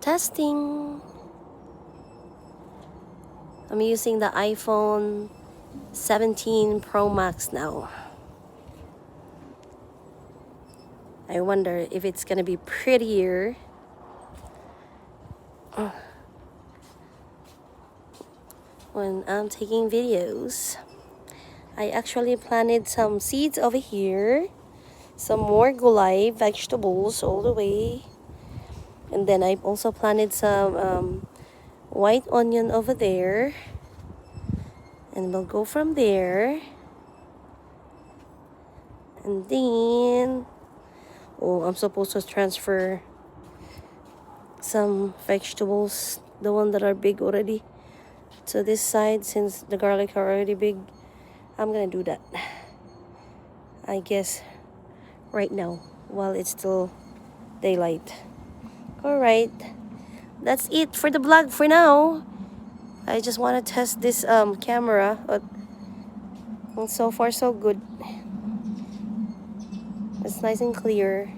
Testing. I'm using the iPhone 17 Pro Max now. I wonder if it's gonna be prettier when I'm taking videos. I actually planted some seeds over here, some more gulay vegetables all the way, and then I also planted some white onion over there, and we'll go from there. And then, oh, I'm supposed to transfer some vegetables, the one that are big already, to this side since the garlic are already big. I'm gonna do that, I guess, right now while it's still daylight. Alright, that's it for the vlog for now. I just want to test this camera, but so far so good. It's nice and clear.